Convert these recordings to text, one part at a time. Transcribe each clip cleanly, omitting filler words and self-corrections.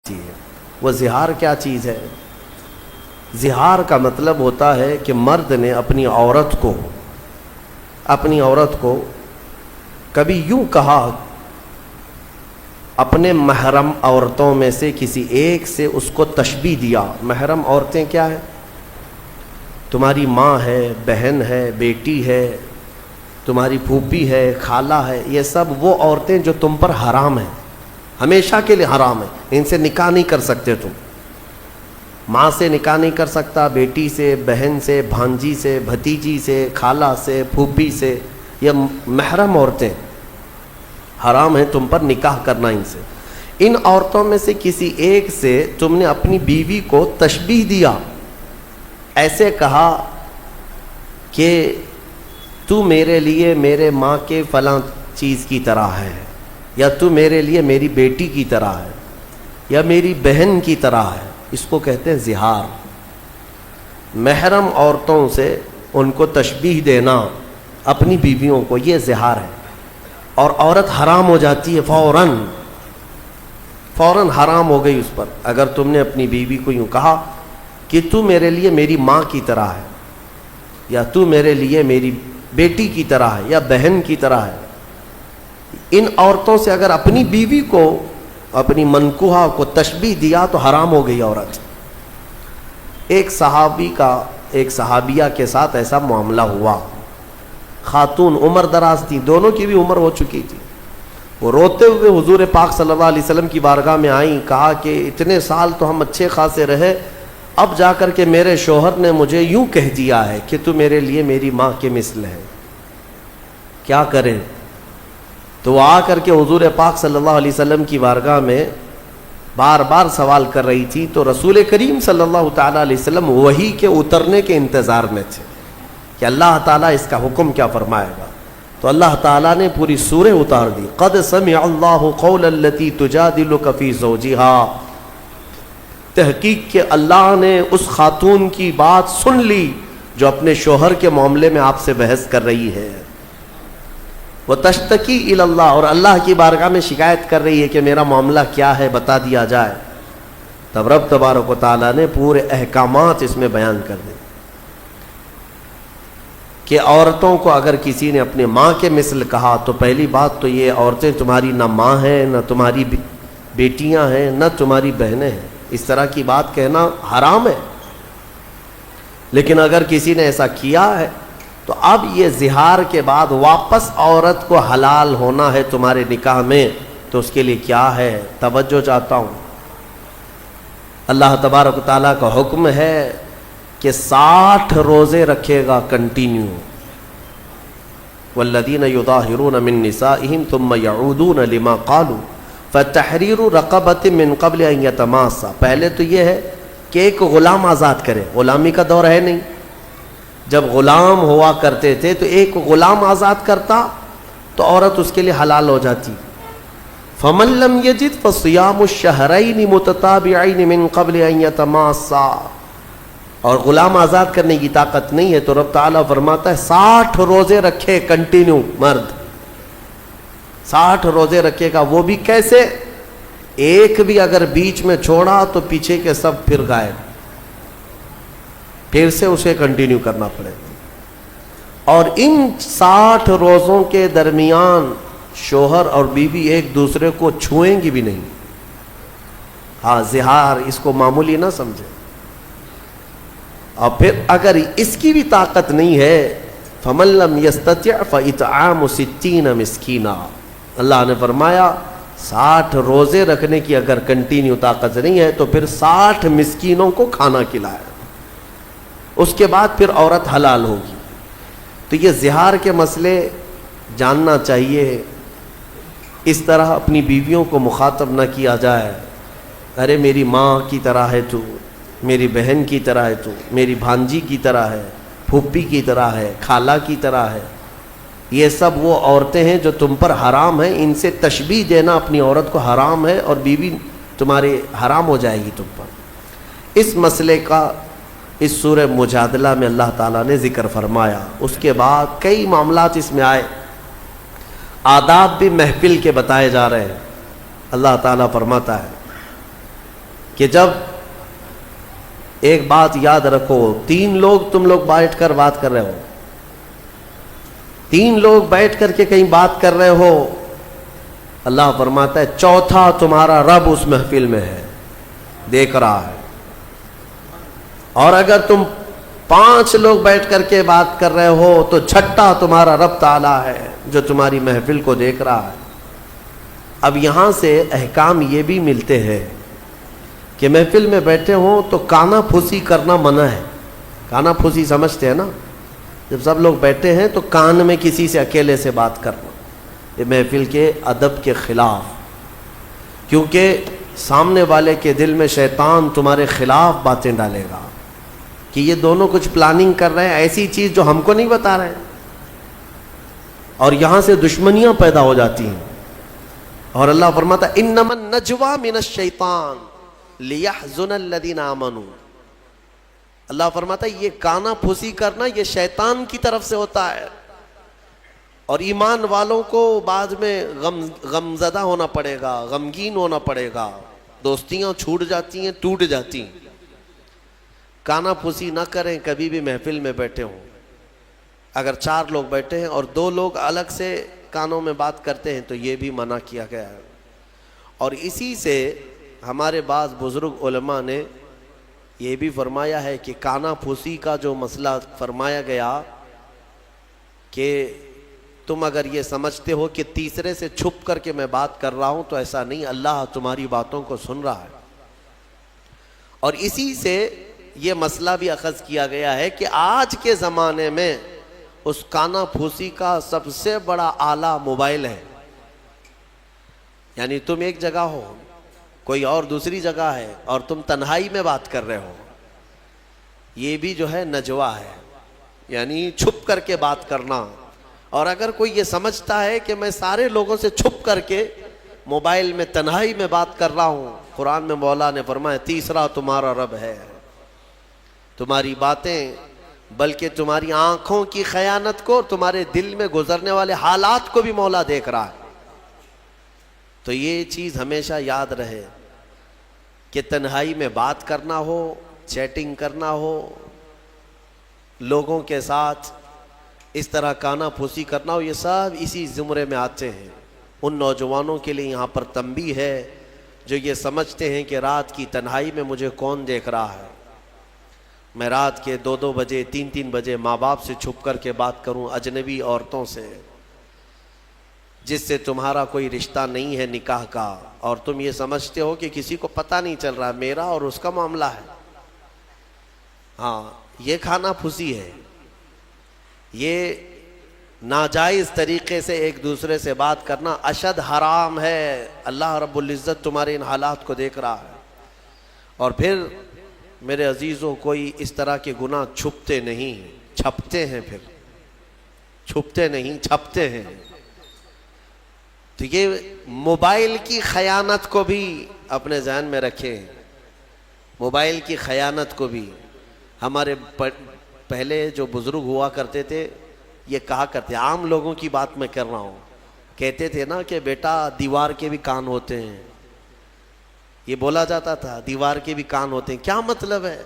ہے۔ وہ زہار کیا چیز ہے؟ زہار کا مطلب ہوتا ہے کہ مرد نے اپنی عورت کو کبھی یوں کہا، اپنے محرم عورتوں میں سے کسی ایک سے اس کو تشبیہ دیا۔ محرم عورتیں کیا ہیں؟ تمہاری ماں ہے، بہن ہے، بیٹی ہے، تمہاری پھوپھی ہے، خالہ ہے، یہ سب وہ عورتیں جو تم پر حرام ہیں، ہمیشہ کے لیے حرام ہے، ان سے نکاح نہیں کر سکتے تم۔ ماں سے نکاح نہیں کر سکتا، بیٹی سے، بہن سے، بھانجی سے، بھتیجی سے، خالہ سے، پھوپھی سے، یہ محرم عورتیں حرام ہیں تم پر نکاح کرنا ان سے۔ ان عورتوں میں سے کسی ایک سے تم نے اپنی بیوی کو تشبیہ دیا، ایسے کہا کہ تو میرے لیے میرے ماں کے فلاں چیز کی طرح ہے، یا تو میرے لیے میری بیٹی کی طرح ہے، یا میری بہن کی طرح ہے۔ اس کو کہتے ہیں زہار۔ محرم عورتوں سے ان کو تشبیہ دینا اپنی بیویوں کو، یہ زہار ہے، اور عورت حرام ہو جاتی ہے فوراً حرام ہو گئی اس پر۔ اگر تم نے اپنی بیوی کو یوں کہا کہ تو میرے لیے میری ماں کی طرح ہے، یا تو میرے لیے میری بیٹی کی طرح ہے، یا بہن کی طرح ہے، ان عورتوں سے اگر اپنی بیوی کو، اپنی منکوحہ کو تشبیہ دیا تو حرام ہو گئی عورت۔ ایک صحابی کا ایک صحابیہ کے ساتھ ایسا معاملہ ہوا۔ خاتون عمر دراز تھی، دونوں کی بھی عمر ہو چکی تھی۔ وہ روتے ہوئے حضور پاک صلی اللہ علیہ وسلم کی بارگاہ میں آئیں، کہا کہ اتنے سال تو ہم اچھے خاصے رہے، اب جا کر کے میرے شوہر نے مجھے یوں کہہ دیا ہے کہ تو میرے لیے میری ماں کے مثل ہے، کیا کریں؟ تو وہ آ کر کے حضور پاک صلی اللہ علیہ وسلم کی بارگاہ میں بار بار سوال کر رہی تھی، تو رسول کریم صلی اللہ تعالیٰ علیہ وسلم وحی کے اترنے کے انتظار میں تھے کہ اللہ تعالیٰ اس کا حکم کیا فرمائے گا۔ تو اللہ تعالیٰ نے پوری سورہ اتار دی، قد سمع اللہ قول التی تجادلک فی زوجہا، تحقیق کہ اللہ نے اس خاتون کی بات سن لی جو اپنے شوہر کے معاملے میں آپ سے بحث کر رہی ہے، وتشتکی الی اللہ، اور اللہ کی بارگاہ میں شکایت کر رہی ہے کہ میرا معاملہ کیا ہے، بتا دیا جائے۔ تب رب تبارک و تعالیٰ نے پورے احکامات اس میں بیان کر دیں کہ عورتوں کو اگر کسی نے اپنے ماں کے مثل کہا تو پہلی بات تو یہ، عورتیں تمہاری نہ ماں ہیں، نہ تمہاری بیٹیاں ہیں، نہ تمہاری بہنیں ہیں، اس طرح کی بات کہنا حرام ہے۔ لیکن اگر کسی نے ایسا کیا ہے تو اب یہ زہار کے بعد واپس عورت کو حلال ہونا ہے تمہارے نکاح میں، تو اس کے لیے کیا ہے؟ توجہ چاہتا ہوں۔ اللہ تبارک و تعالیٰ کا حکم ہے کہ 60 روزے رکھے گا کنٹینیو۔ والذین یظاہرون من نسائہم ثم یعودون لما قالوا فتحریر رقبۃ من قبل ان یتماسا۔ پہلے تو یہ ہے کہ ایک غلام آزاد کرے، غلامی کا دور ہے نہیں، جب غلام ہوا کرتے تھے تو ایک غلام آزاد کرتا تو عورت اس کے لیے حلال ہو جاتی۔ فمن لم یجد فصیام الشہرین متتابعین من قبل ان یتماسا، اور غلام آزاد کرنے کی طاقت نہیں ہے تو رب تعالیٰ فرماتا ہے 60 روزے رکھے کنٹینیو، مرد 60 روزے رکھے گا۔ وہ بھی کیسے؟ ایک بھی اگر بیچ میں چھوڑا تو پیچھے کے سب پھر غائب، پھر سے اسے کنٹینیو کرنا پڑے گا۔ اور ان 60 روزوں کے درمیان شوہر اور بیوی ایک دوسرے کو چھوئیں گی بھی نہیں۔ ہاں، زہار اس کو معمولی نہ سمجھے۔ اور پھر اگر اس کی بھی طاقت نہیں ہے، فَمَن لَّمْ يَسْتَطِعْ فَإِطْعَامُ 60 مسکینہ، اللہ نے فرمایا 60 روزے رکھنے کی اگر کنٹینیو طاقت نہیں ہے تو پھر 60 مسکینوں کو کھانا کھلائے، اس کے بعد پھر عورت حلال ہوگی۔ تو یہ زہار کے مسئلے جاننا چاہیے، اس طرح اپنی بیویوں کو مخاطب نہ کیا جائے، ارے میری ماں کی طرح ہے تو، میری بہن کی طرح ہے تو، میری بھانجی کی طرح ہے، پھوپھی کی طرح ہے، خالہ کی طرح ہے۔ یہ سب وہ عورتیں ہیں جو تم پر حرام ہیں، ان سے تشبیہ دینا اپنی عورت کو حرام ہے، اور بیوی تمہارے حرام ہو جائے گی تم پر۔ اس مسئلے کا اس سورہ مجادلہ میں اللہ تعالیٰ نے ذکر فرمایا۔ اس کے بعد کئی معاملات اس میں آئے، آداب بھی محفل کے بتائے جا رہے ہیں۔ اللہ تعالیٰ فرماتا ہے کہ جب ایک بات یاد رکھو، 3 لوگ تم لوگ بیٹھ کر بات کر رہے ہو، 3 لوگ بیٹھ کر کے کہیں بات کر رہے ہو، اللہ فرماتا ہے چوتھا تمہارا رب اس محفل میں ہے، دیکھ رہا ہے۔ اور اگر تم 5 لوگ بیٹھ کر کے بات کر رہے ہو تو چھٹا تمہارا رب تعالیٰ ہے جو تمہاری محفل کو دیکھ رہا ہے۔ اب یہاں سے احکام یہ بھی ملتے ہیں کہ محفل میں بیٹھے ہوں تو کانا پھوسی کرنا منع ہے۔ کانا پھوسی سمجھتے ہیں نا؟ جب سب لوگ بیٹھے ہیں تو کان میں کسی سے اکیلے سے بات کرنا، یہ محفل کے ادب کے خلاف، کیونکہ سامنے والے کے دل میں شیطان تمہارے خلاف باتیں ڈالے گا کہ یہ دونوں کچھ پلاننگ کر رہے ہیں، ایسی چیز جو ہم کو نہیں بتا رہے ہیں، اور یہاں سے دشمنیاں پیدا ہو جاتی ہیں۔ اور اللہ فرماتا ہے انما النجوى من الشیطان لیحزن الذین آمنوا، اللہ فرماتا ہے یہ کانا پھوسی کرنا یہ شیطان کی طرف سے ہوتا ہے، اور ایمان والوں کو بعد میں غمزدہ ہونا پڑے گا، غمگین ہونا پڑے گا، دوستیاں چھوٹ جاتی ہیں، ٹوٹ جاتی ہیں۔ کانا پھوسی نہ کریں کبھی بھی محفل میں بیٹھے ہوں۔ اگر 4 لوگ بیٹھے ہیں اور 2 لوگ الگ سے کانوں میں بات کرتے ہیں تو یہ بھی منع کیا گیا ہے۔ اور اسی سے ہمارے بعض بزرگ علماء نے یہ بھی فرمایا ہے کہ کانا پھوسی کا جو مسئلہ فرمایا گیا کہ تم اگر یہ سمجھتے ہو کہ تیسرے سے چھپ کر کے میں بات کر رہا ہوں تو ایسا نہیں، اللہ تمہاری باتوں کو سن رہا ہے۔ اور اسی سے یہ مسئلہ بھی اخذ کیا گیا ہے کہ آج کے زمانے میں اس کانا پھوسی کا سب سے بڑا آلہ موبائل ہے۔ یعنی تم ایک جگہ ہو، کوئی اور دوسری جگہ ہے، اور تم تنہائی میں بات کر رہے ہو، یہ بھی جو ہے نجوا ہے، یعنی چھپ کر کے بات کرنا۔ اور اگر کوئی یہ سمجھتا ہے کہ میں سارے لوگوں سے چھپ کر کے موبائل میں تنہائی میں بات کر رہا ہوں، قرآن میں مولا نے فرمایا تیسرا تمہارا رب ہے۔ تمہاری باتیں بلکہ تمہاری آنکھوں کی خیانت کو، تمہارے دل میں گزرنے والے حالات کو بھی مولا دیکھ رہا ہے۔ تو یہ چیز ہمیشہ یاد رہے کہ تنہائی میں بات کرنا ہو، چیٹنگ کرنا ہو، لوگوں کے ساتھ اس طرح کانا پھوسی کرنا ہو، یہ سب اسی زمرے میں آتے ہیں۔ ان نوجوانوں کے لیے یہاں پر تنبیہ ہے جو یہ سمجھتے ہیں کہ رات کی تنہائی میں مجھے کون دیکھ رہا ہے، میں رات کے 2-2 بجے 3-3 بجے ماں باپ سے چھپ کر کے بات کروں، اجنبی عورتوں سے جس سے تمہارا کوئی رشتہ نہیں ہے نکاح کا، اور تم یہ سمجھتے ہو کہ کسی کو پتہ نہیں چل رہا میرا اور اس کا معاملہ ہے۔ ہاں، یہ کھانا پھوسی ہے، یہ ناجائز طریقے سے ایک دوسرے سے بات کرنا اشد حرام ہے۔ اللہ رب العزت تمہارے ان حالات کو دیکھ رہا ہے۔ اور پھر میرے عزیزوں، کوئی اس طرح کے گناہ چھپتے نہیں، چھپتے ہیں، پھر چھپتے نہیں چھپتے ہیں۔ تو یہ موبائل کی خیانت کو بھی اپنے ذہن میں رکھیں، موبائل کی خیانت کو بھی۔ ہمارے پہلے جو بزرگ ہوا کرتے تھے یہ کہا کرتے، عام لوگوں کی بات میں کر رہا ہوں، کہتے تھے نا کہ بیٹا دیوار کے بھی کان ہوتے ہیں، یہ بولا جاتا تھا دیوار کے بھی کان ہوتے ہیں۔ کیا مطلب ہے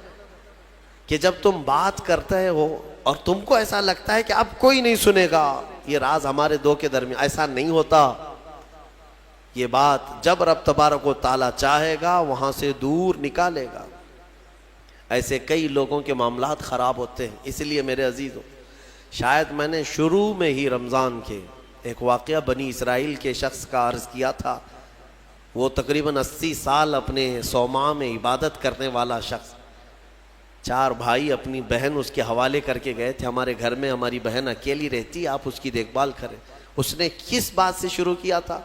کہ جب تم بات کرتے ہو اور تم کو ایسا لگتا ہے کہ اب کوئی نہیں سنے گا، یہ راز ہمارے 2 کے درمیان، ایسا نہیں ہوتا۔ یہ بات جب رب تبارک و تعالیٰ چاہے گا وہاں سے دور نکالے گا۔ ایسے کئی لوگوں کے معاملات خراب ہوتے ہیں۔ اس لیے میرے عزیزوں، شاید میں نے شروع میں ہی رمضان کے ایک واقعہ بنی اسرائیل کے شخص کا عرض کیا تھا۔ وہ تقریباً 80 سال اپنے صومعہ میں عبادت کرنے والا شخص، 4 بھائی، اپنی بہن اس کے حوالے کر کے گئے تھے، ہمارے گھر میں ہماری بہن اکیلی رہتی، آپ اس کی دیکھ بھال کریں۔ اس نے کس بات سے شروع کیا تھا؟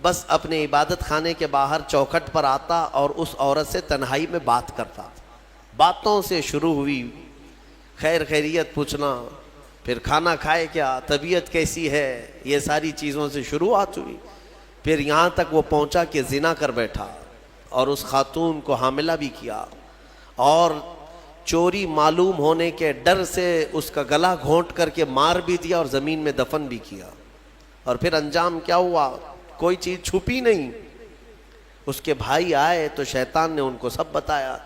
بس اپنے عبادت خانے کے باہر چوکھٹ پر آتا اور اس عورت سے تنہائی میں بات کرتا۔ باتوں سے شروع ہوئی، خیر خیریت پوچھنا، پھر کھانا کھائے کیا، طبیعت کیسی ہے، یہ ساری چیزوں سے شروعات ہوئی۔ پھر یہاں تک وہ پہنچا کہ زنا کر بیٹھا اور اس خاتون کو حاملہ بھی کیا، اور چوری معلوم ہونے کے ڈر سے اس کا گلا گھونٹ کر کے مار بھی دیا اور زمین میں دفن بھی کیا۔ اور پھر انجام کیا ہوا؟ کوئی چیز چھپی نہیں، اس کے بھائی آئے تو شیطان نے ان کو سب بتایا،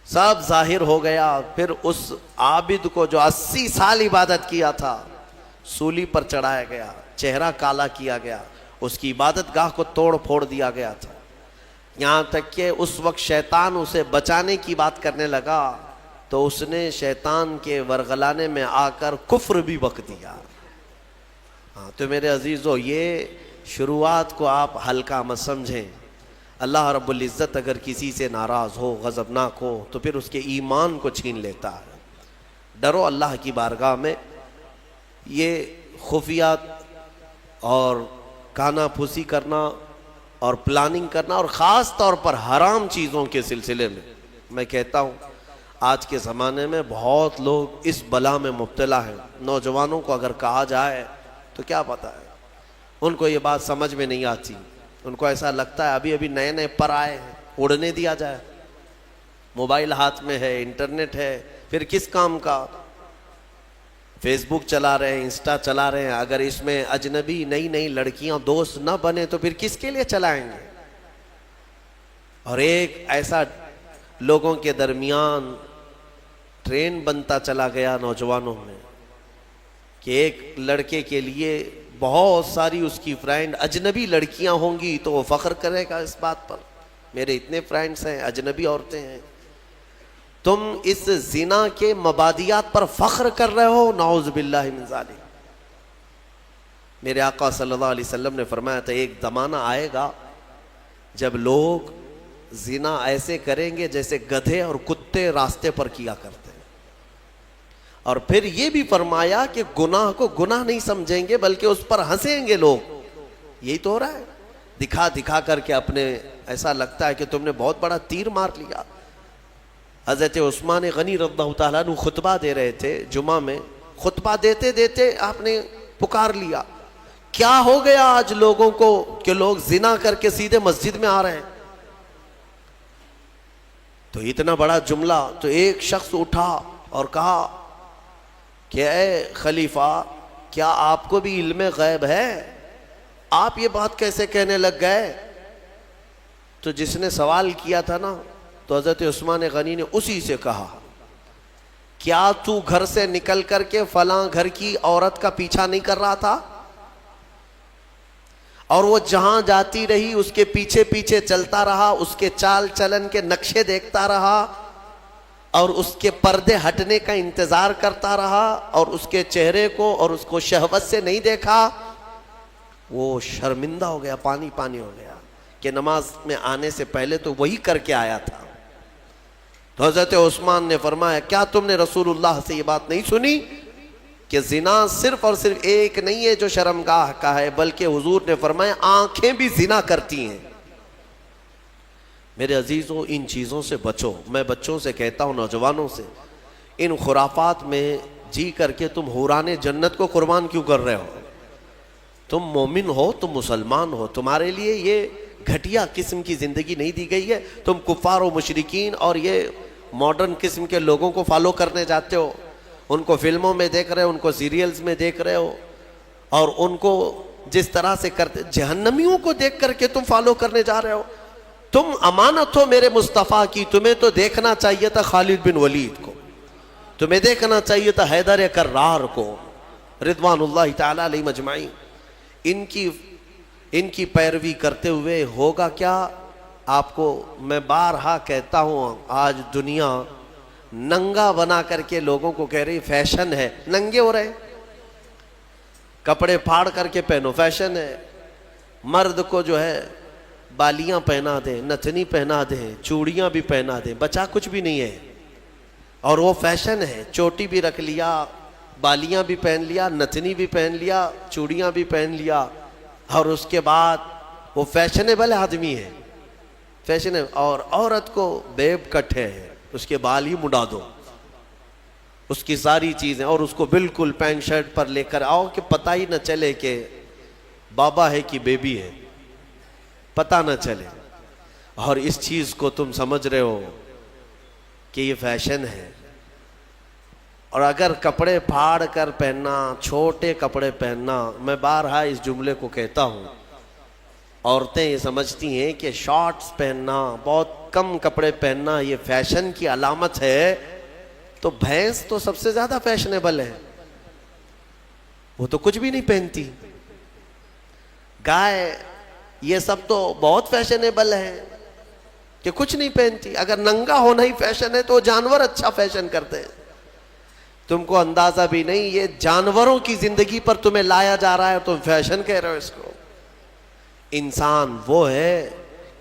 سب ظاہر ہو گیا۔ پھر اس عابد کو جو 80 سال عبادت کیا تھا سولی پر چڑھایا گیا، چہرہ کالا کیا گیا، اس کی عبادت گاہ کو توڑ پھوڑ دیا گیا تھا، یہاں تک کہ اس وقت شیطان اسے بچانے کی بات کرنے لگا تو اس نے شیطان کے ورغلانے میں آ کر کفر بھی بک دیا۔ ہاں تو میرے عزیزو، یہ شروعات کو آپ ہلکا مت سمجھیں۔ اللہ رب العزت اگر کسی سے ناراض ہو، غضبناک ہو، تو پھر اس کے ایمان کو چھین لیتا ہے۔ ڈرو اللہ کی بارگاہ میں۔ یہ خفیہ اور کانا پھوسی کرنا اور پلاننگ کرنا، اور خاص طور پر حرام چیزوں کے سلسلے میں کہتا ہوں آج کے زمانے میں بہت لوگ اس بلا میں مبتلا ہیں۔ نوجوانوں کو اگر کہا جائے تو کیا پتہ ہے، ان کو یہ بات سمجھ میں نہیں آتی، ان کو ایسا لگتا ہے ابھی نئے نئے پر آئے ہیں، اڑنے دیا جائے۔ موبائل ہاتھ میں ہے، انٹرنیٹ ہے، پھر کس کام کا؟ فیس بک چلا رہے ہیں، انسٹا چلا رہے ہیں، اگر اس میں اجنبی نئی نئی لڑکیاں دوست نہ بنے تو پھر کس کے لیے چلائیں گے؟ اور ایک ایسا لوگوں کے درمیان ٹرین بنتا چلا گیا نوجوانوں میں کہ ایک لڑکے کے لیے بہت ساری اس کی فرینڈ اجنبی لڑکیاں ہوں گی تو وہ فخر کرے گا اس بات پر، میرے اتنے فرینڈز ہیں، اجنبی عورتیں ہیں۔ تم اس زنا کے مبادیات پر فخر کر رہے ہو، نعوذ باللہ من ذالک۔ میرے آقا صلی اللہ علیہ وسلم نے فرمایا تھا ایک زمانہ آئے گا جب لوگ زنا ایسے کریں گے جیسے گدھے اور کتے راستے پر کیا کرتے ہیں، اور پھر یہ بھی فرمایا کہ گناہ کو گناہ نہیں سمجھیں گے بلکہ اس پر ہنسیں گے لوگ۔ یہی تو ہو رہا ہے، دکھا دکھا کر کے اپنے ایسا لگتا ہے کہ تم نے بہت بڑا تیر مار لیا۔ حضرت عثمان غنی رضی اللہ تعالیٰ عنہ خطبہ دے رہے تھے جمعہ میں، خطبہ دیتے دیتے آپ نے پکار لیا، کیا ہو گیا آج لوگوں کو کہ لوگ زنا کر کے سیدھے مسجد میں آ رہے ہیں؟ تو اتنا بڑا جملہ، تو ایک شخص اٹھا اور کہا کہ اے خلیفہ، کیا آپ کو بھی علم غیب ہے؟ آپ یہ بات کیسے کہنے لگ گئے؟ تو جس نے سوال کیا تھا نا، تو حضرت عثمان غنی نے اسی سے کہا، کیا تو گھر سے نکل کر کے فلاں گھر کی عورت کا پیچھا نہیں کر رہا تھا؟ اور وہ جہاں جاتی رہی اس کے پیچھے پیچھے چلتا رہا، اس کے چال چلن کے نقشے دیکھتا رہا، اور اس کے پردے ہٹنے کا انتظار کرتا رہا، اور اس کے چہرے کو اور اس کو شہوت سے نہیں دیکھا؟ وہ شرمندہ ہو گیا، پانی پانی ہو گیا کہ نماز میں آنے سے پہلے تو وہی کر کے آیا تھا۔ تو حضرت عثمان نے فرمایا، کیا تم نے رسول اللہ سے یہ بات نہیں سنی کہ زنا صرف اور صرف ایک نہیں ہے جو شرمگاہ کا ہے، بلکہ حضور نے فرمایا آنکھیں بھی زنا کرتی ہیں۔ میرے عزیزوں، ان چیزوں سے بچو۔ میں بچوں سے کہتا ہوں، نوجوانوں سے، ان خرافات میں جی کر کے تم حوران جنت کو قربان کیوں کر رہے ہو؟ تم مومن ہو، تم مسلمان ہو، تمہارے لیے یہ گھٹیا قسم کی زندگی نہیں دی گئی ہے۔ تم کفار و مشرکین اور یہ ماڈرن قسم کے لوگوں کو فالو کرنے جاتے ہو، ان کو فلموں میں دیکھ رہے ہو، ان کو سیریلز میں دیکھ رہے ہو، اور ان کو جس طرح سے کرتے، جہنمیوں کو دیکھ کر کے تم فالو کرنے جا رہے ہو۔ تم امانت ہو میرے مصطفیٰ کی، تمہیں تو دیکھنا چاہیے تھا خالد بن ولید کو، تمہیں دیکھنا چاہیے تھا حیدر کرار کو، رضوان اللہ تعالی علیہ مجمعین۔ ان کی پیروی کرتے ہوئے ہوگا کیا؟ آپ کو میں بارہا کہتا ہوں، آج دنیا ننگا بنا کر کے لوگوں کو کہہ رہی فیشن ہے، ننگے ہو رہے، کپڑے پھاڑ کر کے پہنو، فیشن ہے۔ مرد کو جو ہے بالیاں پہنا دیں، نتنی پہنا دیں، چوڑیاں بھی پہنا دیں، بچا کچھ بھی نہیں ہے، اور وہ فیشن ہے۔ چوٹی بھی رکھ لیا، بالیاں بھی پہن لیا، نتنی بھی پہن لیا، چوڑیاں بھی پہن لیا، اور اس کے بعد وہ فیشنیبل آدمی ہے، فیشن ہے۔ اور عورت کو بیب کٹ ہے، اس کے بال ہی مڈا دو، اس کی ساری چیزیں، اور اس کو بالکل پینٹ شرٹ پر لے کر آؤ کہ پتہ ہی نہ چلے کہ بابا ہے کہ بیبی ہے، پتہ نہ چلے۔ اور اس چیز کو تم سمجھ رہے ہو کہ یہ فیشن ہے۔ اور اگر کپڑے پھاڑ کر پہننا، چھوٹے کپڑے پہننا، میں بارہا اس جملے کو کہتا ہوں عورتیں یہ سمجھتی ہیں کہ شارٹس پہننا، بہت کم کپڑے پہننا یہ فیشن کی علامت ہے، تو بھینس تو سب سے زیادہ فیشنیبل ہے، وہ تو کچھ بھی نہیں پہنتی. گائے یہ سب تو بہت فیشنیبل ہے کہ کچھ نہیں پہنتی. اگر ننگا ہونا ہی فیشن ہے تو جانور اچھا فیشن کرتے ہیں. تم کو اندازہ بھی نہیں، یہ جانوروں کی زندگی پر تمہیں لایا جا رہا ہے، تم فیشن کہہ رہے ہو اس کو. انسان وہ ہے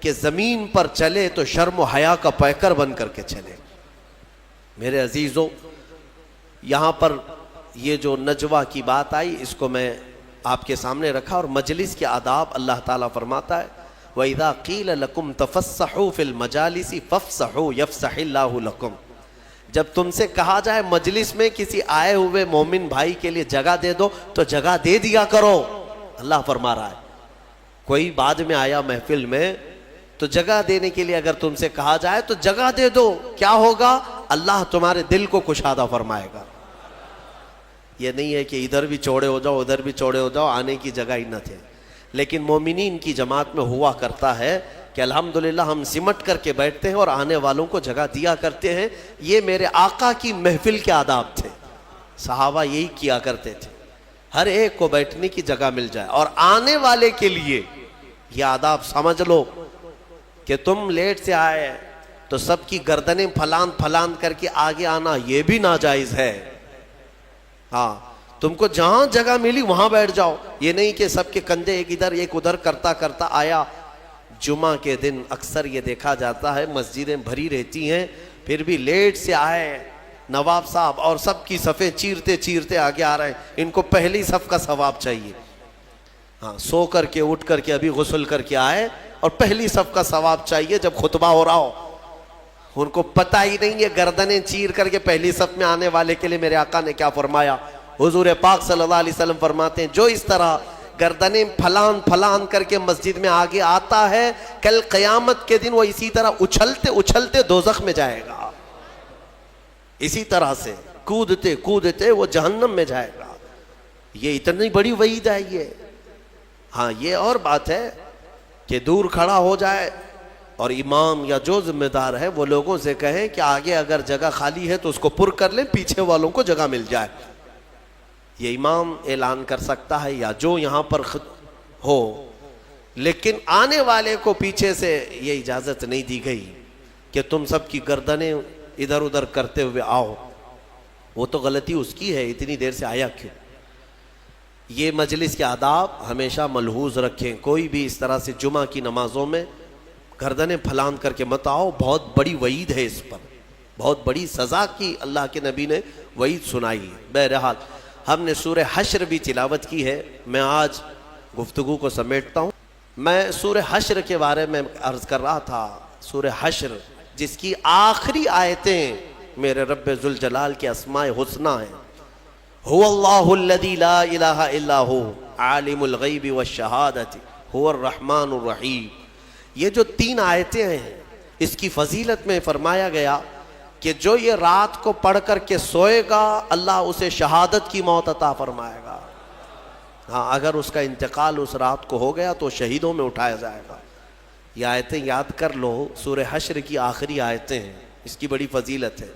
کہ زمین پر چلے تو شرم و حیا کا پیکر بن کر کے چلے. میرے عزیزو، یہاں پر یہ جو نجوہ کی بات آئی اس کو میں آپ کے سامنے رکھا، اور مجلس کے آداب اللہ تعالیٰ فرماتا ہے وَإِذَا قِيلَ لَكُمْ تَفَسَّحُوا فِي الْمَجَالِسِ فَافْسَحُوا يَفْسَحِ اللَّهُ لَكُمْ. جب تم سے کہا جائے مجلس میں کسی آئے ہوئے مومن بھائی کے لیے جگہ دے دو تو جگہ دے دیا کرو. اللہ فرما رہا ہے کوئی بعد میں آیا محفل میں تو جگہ دینے کے لیے اگر تم سے کہا جائے تو جگہ دے دو. کیا ہوگا؟ اللہ تمہارے دل کو کشادہ فرمائے گا. یہ نہیں ہے کہ ادھر بھی چوڑے ہو جاؤ ادھر بھی چوڑے ہو جاؤ، آنے کی جگہ ہی نہ تھے. لیکن مومنین کی جماعت میں ہوا کرتا ہے کہ الحمدللہ ہم سمٹ کر کے بیٹھتے ہیں اور آنے والوں کو جگہ دیا کرتے ہیں. یہ میرے آقا کی محفل کے آداب تھے. صحابہ یہی کیا کرتے تھے، ہر ایک کو بیٹھنے کی جگہ مل جائے. اور آنے والے کے لیے یہ آداب سمجھ لو کہ تم لیٹ سے آئے تو سب کی گردنیں پھلان پھلان کر کے آگے آنا یہ بھی ناجائز ہے. ہاں، تم کو جہاں جگہ ملی وہاں بیٹھ جاؤ. یہ نہیں کہ سب کے کندھے ایک ادھر ایک ادھر کرتا کرتا آیا. جمعہ کے دن اکثر یہ دیکھا جاتا ہے مسجدیں بھری رہتی ہیں، پھر بھی لیٹ سے آئے نواب صاحب اور سب کی صفیں چیرتے چیرتے آگے آ رہے ہیں. ان کو پہلی صف کا ثواب چاہیے. ہاں، سو کر کے اٹھ کر کے ابھی غسل کر کے آئے اور پہلی صف کا ثواب چاہیے جب خطبہ ہو رہا ہو. ان کو پتہ ہی نہیں ہے گردنیں چیر کر کے پہلی صف میں آنے والے کے لیے میرے آقا نے کیا فرمایا. حضور پاک صلی اللہ علیہ وسلم فرماتے ہیں جو اس طرح گردنیں پھلان پھلان کر کے مسجد میں آگے آتا ہے کل قیامت کے دن وہ اسی طرح اچھلتے اچھلتے دوزخ میں جائے گا. اسی طرح سے کودتے کودتے وہ جہنم میں جائے گا. یہ اتنی بڑی وعید ہے یہ. ہاں، یہ اور بات ہے کہ دور کھڑا ہو جائے اور امام یا جو ذمہ دار ہے وہ لوگوں سے کہیں کہ آگے اگر جگہ خالی ہے تو اس کو پر کر لیں، پیچھے والوں کو جگہ مل جائے. یہ امام اعلان کر سکتا ہے یا جو یہاں پر ہو، لیکن آنے والے کو پیچھے سے یہ اجازت نہیں دی گئی کہ تم سب کی گردنیں ادھر ادھر کرتے ہوئے آؤ. وہ تو غلطی اس کی ہے، اتنی دیر سے آیا کیوں. یہ مجلس کے آداب ہمیشہ ملحوظ رکھیں. کوئی بھی اس طرح سے جمعہ کی نمازوں میں گردنیں پھلان کر کے مت آؤ. بہت بڑی وعید ہے اس پر، بہت بڑی سزا کی اللہ کے نبی نے وعید سنائی ہے. بہرحال ہم نے سورہ حشر بھی تلاوت کی ہے. میں آج گفتگو کو سمیٹتا ہوں. میں سورہ حشر کے بارے میں عرض کر رہا تھا. سورہ حشر جس کی آخری آیتیں میرے رب ذوالجلال کے اسماء حسنی ہیں. هو اللہ الذی لا الہ الا هو عالم الغیب والشہادۃ هو الرحمن الرحیم. یہ جو 3 آیتیں ہیں اس کی فضیلت میں فرمایا گیا کہ جو یہ رات کو پڑھ کر کے سوئے گا اللہ اسے شہادت کی موت عطا فرمائے گا. ہاں، اگر اس کا انتقال اس رات کو ہو گیا تو شہیدوں میں اٹھایا جائے گا. یہ آیتیں یاد کر لو، سورہ حشر کی آخری آیتیں ہیں، اس کی بڑی فضیلت ہے.